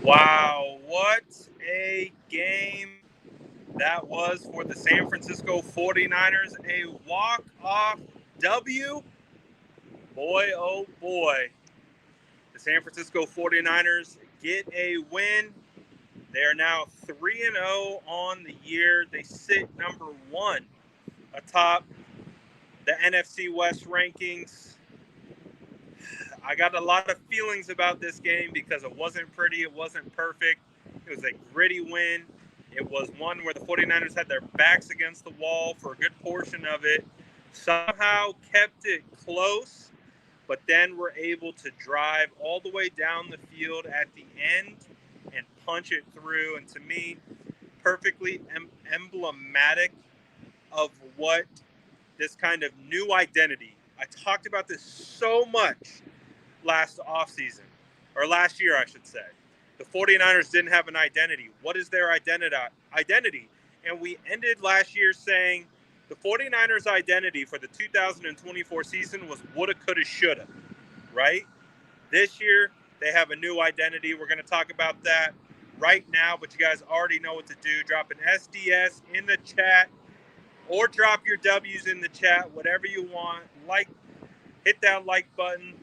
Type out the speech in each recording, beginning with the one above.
Wow, what a game that was for the San Francisco 49ers. A walk-off W. Boy, oh boy. The San Francisco 49ers get a win. They are now 3-0 on the year. They sit number one atop the NFC West rankings. I got a lot of feelings about this game because it wasn't pretty, it wasn't perfect. It was a gritty win. It was one where the 49ers had their backs against the wall for a good portion of it. Somehow kept it close, but then were able to drive all the way down the field at the end and punch it through. And to me, perfectly emblematic of what this kind of new identity. I talked about this so much last offseason, or last year, I should say. The 49ers didn't have an identity. What is their identity? And we ended last year saying the 49ers' identity for the 2024 season was woulda, coulda, shoulda, right? This year, they have a new identity. We're going to talk about that right now, but you guys already know what to do. Drop an SDS in the chat or drop your W's in the chat, whatever you want. Hit that like button,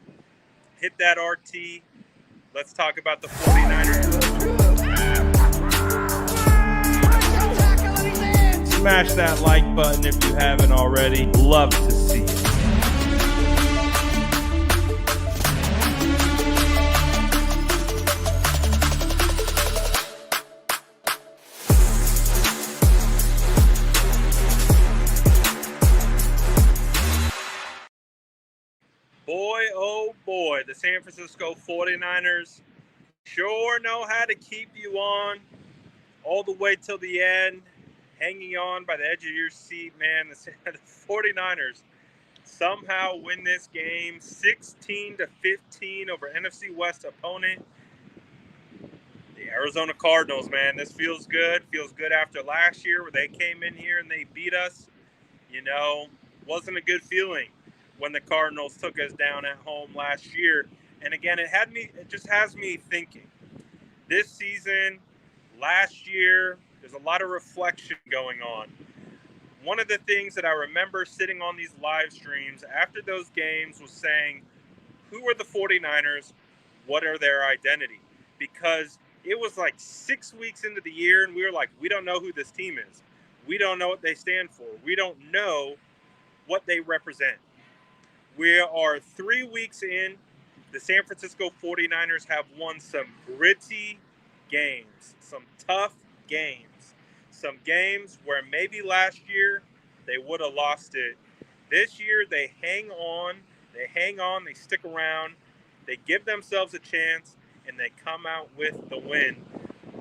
hit that RT. Let's talk about the 49ers. Smash that like button if you haven't already. Love to see it. Boy, oh boy, the San Francisco 49ers sure know how to keep you on all the way till the end, hanging on by the edge of your seat, man. The 49ers somehow win this game 16-15 over NFC West opponent, the Arizona Cardinals, man. This feels good. Feels good after last year where they came in here and they beat us. You know, wasn't a good feeling when the Cardinals took us down at home last year. And again, it just has me thinking. This season, last year, there's a lot of reflection going on. One of the things that I remember sitting on these live streams after those games was saying, who are the 49ers? What are their identity? Because it was like 6 weeks into the year, and we were like, we don't know who this team is. We don't know what they stand for. We don't know what they represent. We are 3 weeks in. The San Francisco 49ers have won some gritty games, some tough games, some games where maybe last year they would have lost it. This year they hang on, they stick around, they give themselves a chance, and they come out with the win.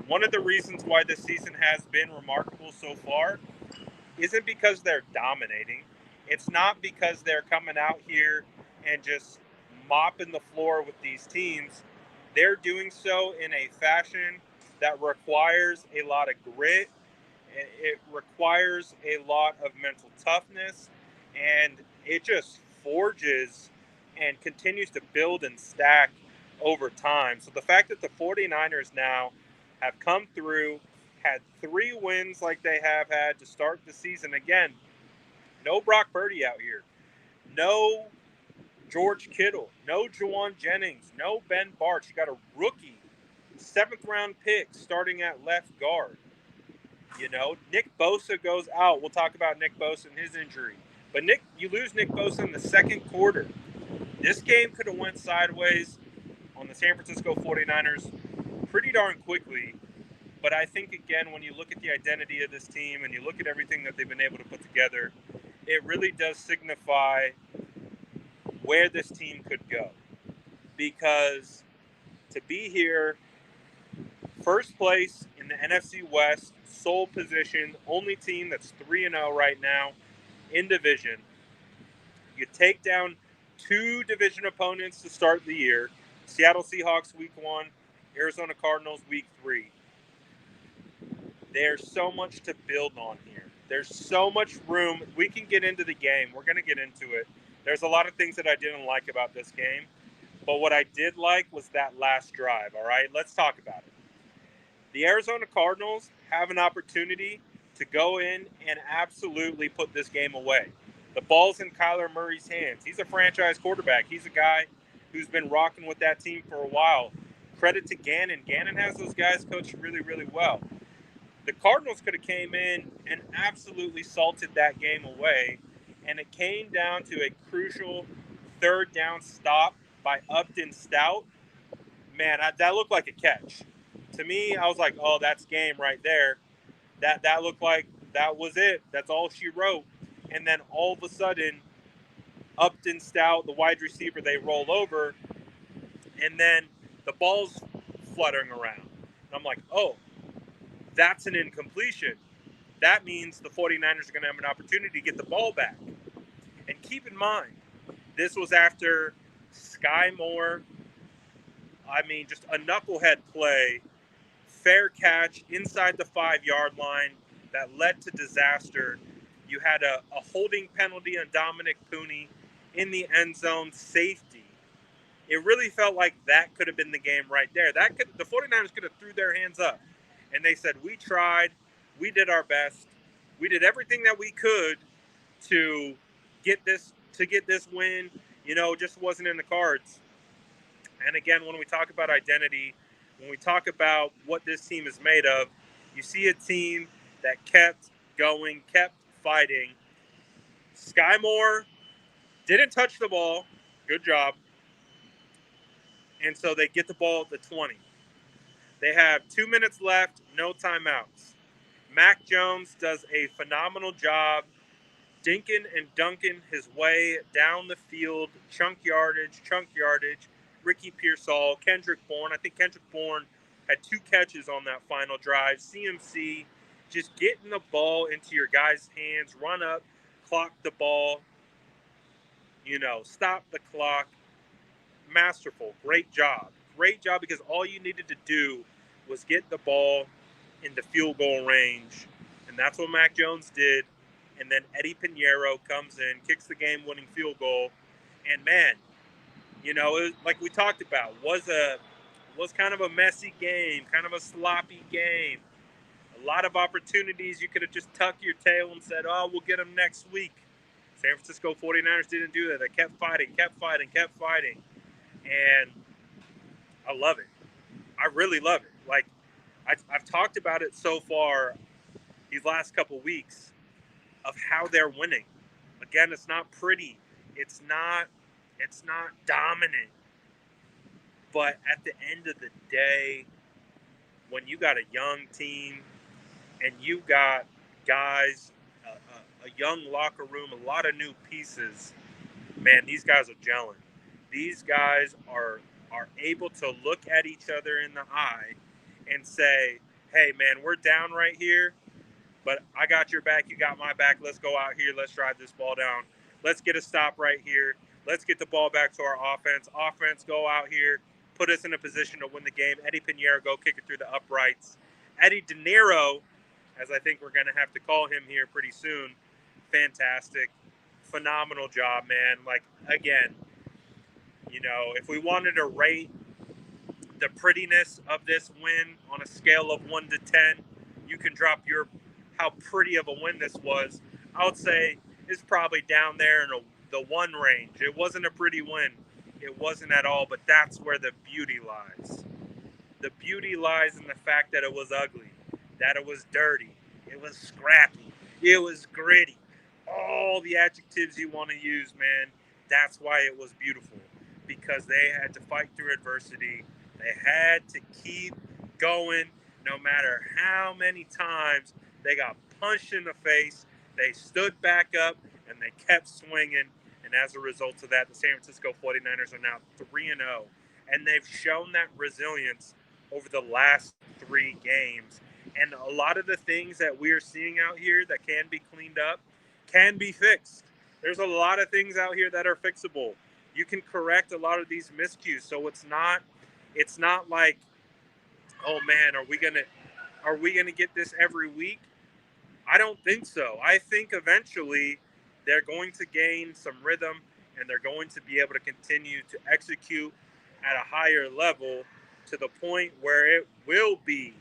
One of the reasons why this season has been remarkable so far isn't because they're dominating. It's not because they're coming out here and just mopping the floor with these teams. They're doing so in a fashion that requires a lot of grit. It requires a lot of mental toughness, and it just forges and continues to build and stack over time. So the fact that the 49ers now have come through, had 3 wins like they have had to start the season. Again, no Brock Purdy out here. No George Kittle. No Jawan Jennings. No Ben Bartch. You got a rookie 7th-round pick starting at left guard. You know, Nick Bosa goes out. We'll talk about Nick Bosa and his injury. But you lose Nick Bosa in the second quarter. This game could have went sideways on the San Francisco 49ers pretty darn quickly. But I think, again, when you look at the identity of this team and you look at everything that they've been able to put together, it really does signify where this team could go. Because to be here, first place in the NFC West, sole position, only team that's 3-0 right now in division. You take down 2 division opponents to start the year. Seattle Seahawks week 1, Arizona Cardinals week 3. There's so much to build on here. There's so much room. We can get into the game. We're going to get into it. There's a lot of things that I didn't like about this game. But what I did like was that last drive, all right? Let's talk about it. The Arizona Cardinals have an opportunity to go in and absolutely put this game away. The ball's in Kyler Murray's hands. He's a franchise quarterback. He's a guy who's been rocking with that team for a while. Credit to Gannon. Gannon has those guys coached really, really well. The Cardinals could have came in and absolutely salted that game away, and it came down to a crucial third down stop by Upton Stout. Man, that looked like a catch. To me, I was like, oh, that's game right there. That looked like that was it. That's all she wrote. And then all of a sudden, Upton Stout, the wide receiver, they roll over, and then the ball's fluttering around. And I'm like, oh, that's an incompletion. That means the 49ers are going to have an opportunity to get the ball back. And keep in mind, this was after Sky Moore, just a knucklehead play, fair catch inside the 5-yard line that led to disaster. You had a holding penalty on Dominic Pooney in the end zone, safety. It really felt like that could have been the game right there. The 49ers could have threw their hands up. And they said, we tried, we did our best, we did everything that we could to get this win. Just wasn't in the cards. And again, when we talk about identity, when we talk about what this team is made of, you see a team that kept going, kept fighting. Sky Moore didn't touch the ball. Good job. And so they get the ball at the 20. They have 2 minutes left, no timeouts. Mac Jones does a phenomenal job dinking and dunking his way down the field, chunk yardage. Ricky Pearsall, Kendrick Bourne. I think Kendrick Bourne had 2 catches on that final drive. CMC just getting the ball into your guys' hands, run up, clock the ball, stop the clock. Masterful. Great job. Great job, because all you needed to do was get the ball into field goal range. And that's what Mac Jones did. And then Eddie Piñeiro comes in, kicks the game-winning field goal. And, man, it was, like we talked about, was kind of a messy game, kind of a sloppy game. A lot of opportunities. You could have just tucked your tail and said, oh, we'll get them next week. San Francisco 49ers didn't do that. They kept fighting. And I love it. I really love it. Like, I've talked about it so far these last couple weeks of how they're winning. Again, it's not pretty. It's not dominant. But at the end of the day, when you got a young team and you got guys, a young locker room, a lot of new pieces, man, these guys are gelling. These guys are able to look at each other in the eye and say, hey, man, we're down right here, but I got your back, you got my back. Let's go out here. Let's drive this ball down. Let's get a stop right here. Let's get the ball back to our offense. Offense, go out here, put us in a position to win the game. Eddie Piñeiro, go kick it through the uprights. Eddie De Niro, as I think we're going to have to call him here pretty soon, fantastic. Phenomenal job, man. Like, again, if we wanted to rate the prettiness of this win on a scale of 1 to 10, you can drop how pretty of a win this was. I would say it's probably down there in the 1 range. It wasn't a pretty win. It wasn't at all, but that's where the beauty lies. The beauty lies in the fact that it was ugly, that it was dirty, it was scrappy, it was gritty. All the adjectives you want to use, man. That's why it was beautiful, because they had to fight through adversity. They had to keep going no matter how many times they got punched in the face. They stood back up and they kept swinging. And as a result of that, the San Francisco 49ers are now 3-0. And they've shown that resilience over the last 3 games. And a lot of the things that we're seeing out here that can be cleaned up can be fixed. There's a lot of things out here that are fixable. You can correct a lot of these miscues. So it's not like, oh man, are we gonna get this every week? I don't think so. I think eventually they're going to gain some rhythm and they're going to be able to continue to execute at a higher level to the point where it will be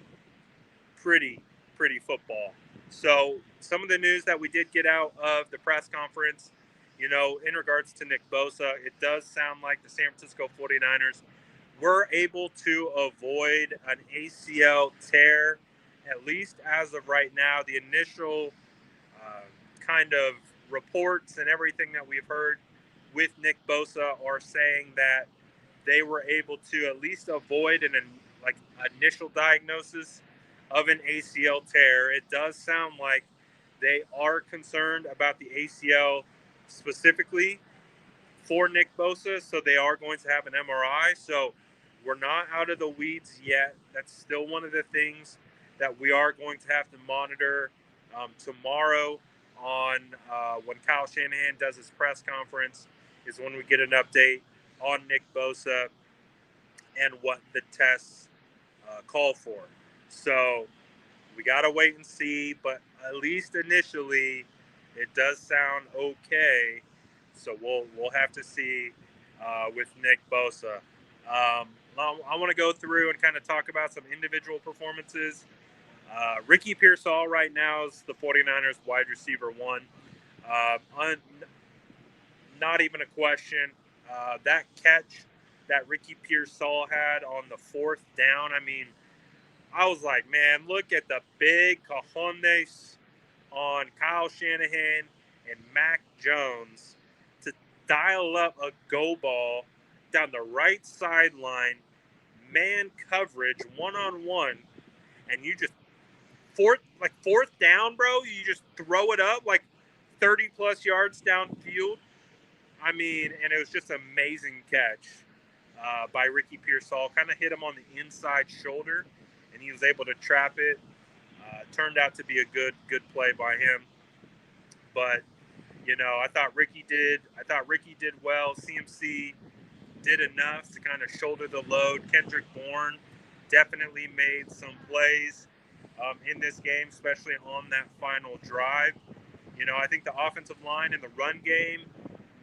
pretty football. So some of the news that we did get out of the press conference, in regards to Nick Bosa, it does sound like the San Francisco 49ers were able to avoid an ACL tear, at least as of right now. The initial uh, kind of reports and everything that we've heard with Nick Bosa are saying that they were able to at least avoid an initial diagnosis of an ACL tear. It does sound like they are concerned about the ACL specifically for Nick Bosa, so they are going to have an MRI. So we're not out of the weeds yet. That's still one of the things that we are going to have to monitor tomorrow on when Kyle Shanahan does his press conference, is when we get an update on Nick Bosa and what the tests call for. So we got to wait and see, but at least initially it does sound okay. So we'll have to see with Nick Bosa. I want to go through and kind of talk about some individual performances. Ricky Pearsall right now is the 49ers wide receiver one. Not even a question. That catch that Ricky Pearsall had on the fourth down, I mean, I was like, man, look at the big cojones on Kyle Shanahan and Mac Jones to dial up a go ball down the right sideline, man coverage, one-on-one, and you just, fourth down, bro, you just throw it up like 30-plus yards downfield. I mean, and it was just an amazing catch by Ricky Pearsall. Kind of hit him on the inside shoulder, and he was able to trap it. Turned out to be a good play by him. But I thought Ricky did well. CMC did enough to kind of shoulder the load. Kendrick Bourne definitely made some plays in this game, especially on that final drive. I think the offensive line and the run game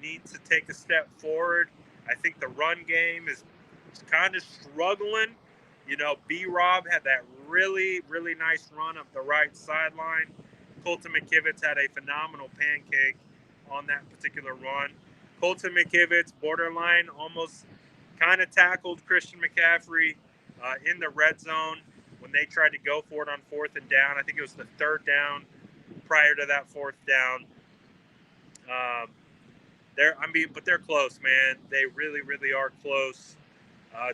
needs to take a step forward. I think the run game is kind of struggling. B-Rob had that really nice run up the right sideline. Colton McKivitz had a phenomenal pancake on that particular run. Colton McKivitz, borderline, almost kind of tackled Christian McCaffrey in the red zone when they tried to go for it on 4th and down. I think it was the 3rd down prior to that 4th down. But they're close, man. They really are close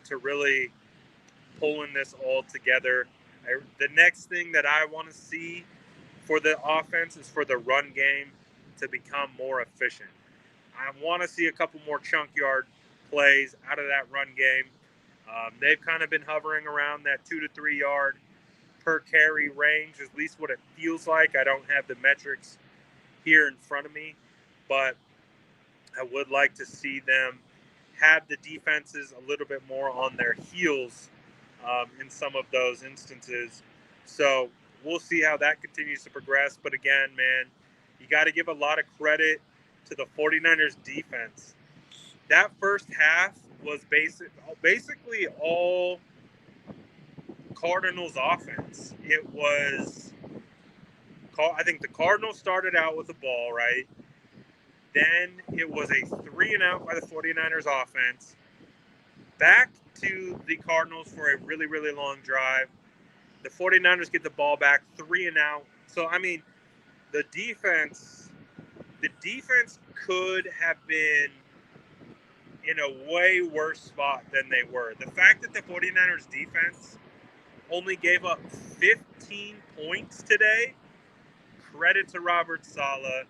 to really pulling this all together. The next thing that I want to see for the offense is for the run game to become more efficient. I want to see a couple more chunk yard plays out of that run game. They've kind of been hovering around that 2 to 3 yard per carry range, at least what it feels like. I don't have the metrics here in front of me, but I would like to see them have the defenses a little bit more on their heels in some of those instances. So we'll see how that continues to progress. But again, man, you got to give a lot of credit to the 49ers defense. That first half was basically all Cardinals offense. It was, I think the Cardinals started out with the ball, right? Then it was a 3-and-out by the 49ers offense. Back to the Cardinals for a really long drive. The 49ers get the ball back, 3-and-out. So, I mean, the defense could have been in a way worse spot than they were. The fact that the 49ers defense only gave up 15 points today, credit to Robert Saleh.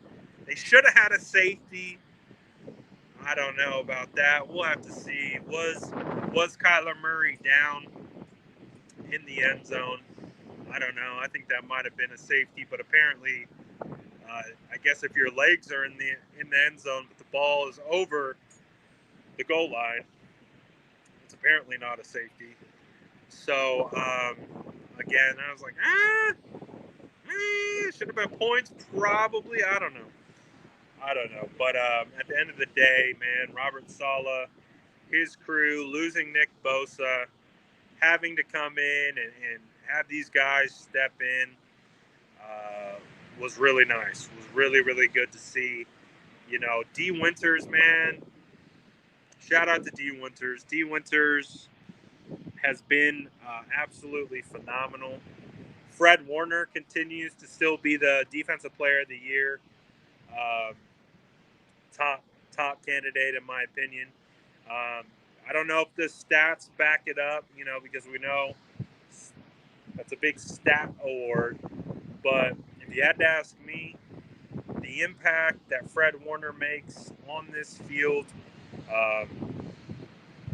They should have had a safety. I don't know about that. We'll have to see. Was Kyler Murray down in the end zone? I don't know. I think that might have been a safety, but apparently, I guess if your legs are in the end zone, but the ball is over the goal line, it's apparently not a safety. So again, I was like, should have been points, probably. I don't know. But at the end of the day, man, Robert Saleh, his crew, losing Nick Bosa, having to come in and have these guys step in was really nice. Was really, really good to see. You know, D. Winters, man. Shout out to D. Winters. D. Winters has been absolutely phenomenal. Fred Warner continues to still be the defensive player of the year. Top candidate in my opinion. I don't know if the stats back it up, you know, because we know that's a big stat award. But if you had to ask me, the impact that Fred Warner makes on this field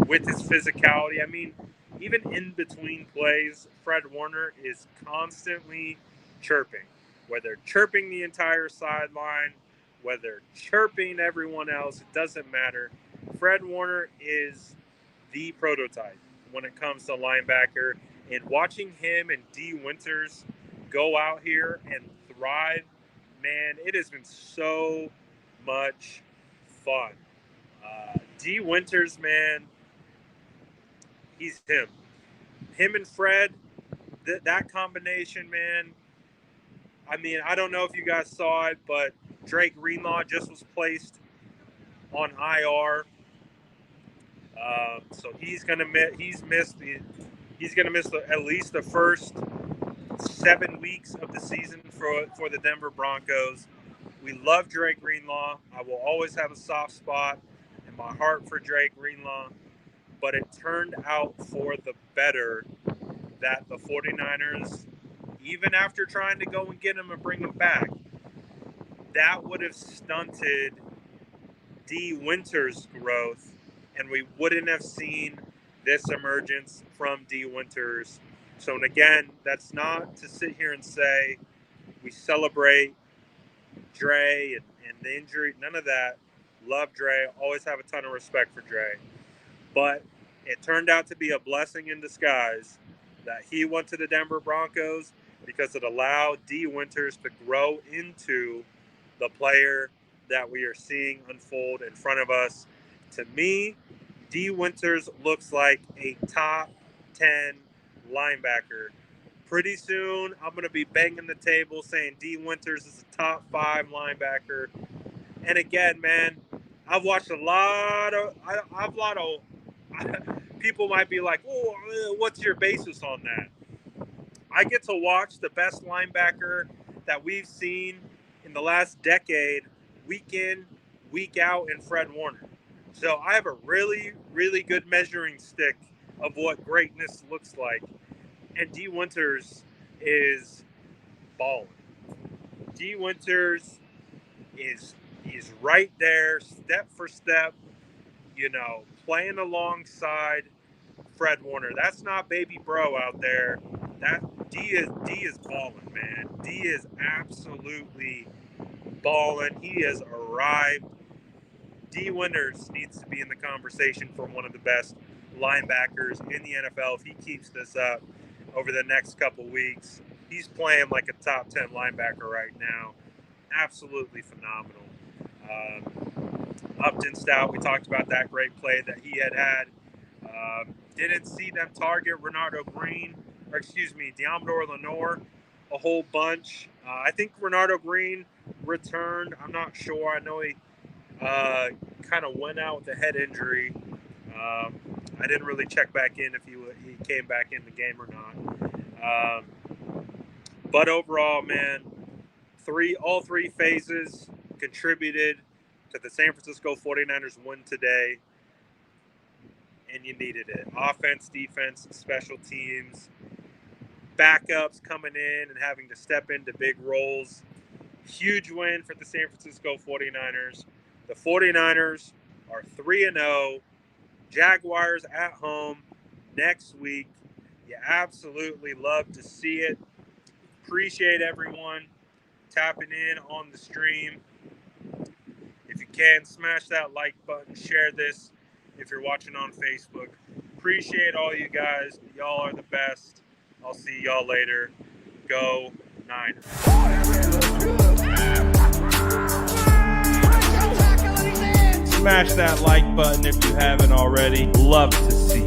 with his physicality, I mean, even in between plays, Fred Warner is constantly chirping, whether chirping the entire sideline, whether chirping everyone else, it doesn't matter. Fred Warner is the prototype when it comes to linebacker. And watching him and D. Winters go out here and thrive, man, it has been so much fun. D. Winters, man, he's him. Him and Fred, that combination, man. I mean, I don't know if you guys saw it, but Drake Greenlaw just was placed on IR, so he's gonna miss at least the first 7 weeks of the season for the Denver Broncos. We love Drake Greenlaw. I will always have a soft spot in my heart for Drake Greenlaw, but it turned out for the better that the 49ers, even after trying to go and get him and bring him back, that would have stunted D. Winters' growth, and we wouldn't have seen this emergence from D. Winters. So, and again, that's not to sit here and say we celebrate Dre and the injury. None of that. Love Dre. Always have a ton of respect for Dre. But it turned out to be a blessing in disguise that he went to the Denver Broncos because it allowed D. Winters to grow into the player that we are seeing unfold in front of us. To me, D. Winters looks like a top 10 linebacker. Pretty soon, I'm going to be banging the table saying D. Winters is a top 5 linebacker. And again, man, I've watched a lot of people might be like, oh, what's your basis on that? I get to watch the best linebacker that we've seen in the last decade, week in, week out, in Fred Warner. So I have a really, really good measuring stick of what greatness looks like. And D. Winters is balling. D. Winters is right there, step for step, you know, playing alongside Fred Warner. That's not baby bro out there. That D is balling, man. D is absolutely balling. He has arrived. D. Winters needs to be in the conversation for one of the best linebackers in the NFL if he keeps this up over the next couple weeks. He's playing like a top 10 linebacker right now. Absolutely phenomenal. Upton Stout, we talked about that great play that he had. Didn't see them target Deommodore Lenoir a whole bunch. I think Renardo Green returned. I'm not sure. I know he kind of went out with a head injury. I didn't really check back in if he came back in the game or not. But overall, man, all three phases contributed to the San Francisco 49ers win today, and you needed it. Offense, defense, special teams, backups coming in and having to step into big roles. Huge win for the San Francisco 49ers. The 49ers are 3-0. Jaguars at home next week. You absolutely love to see it. Appreciate everyone tapping in on the stream. If you can, smash that like button. Share this if you're watching on Facebook. Appreciate all you guys. Y'all are the best. I'll see y'all later. Go Niners. Smash that like button if you haven't already. Love to see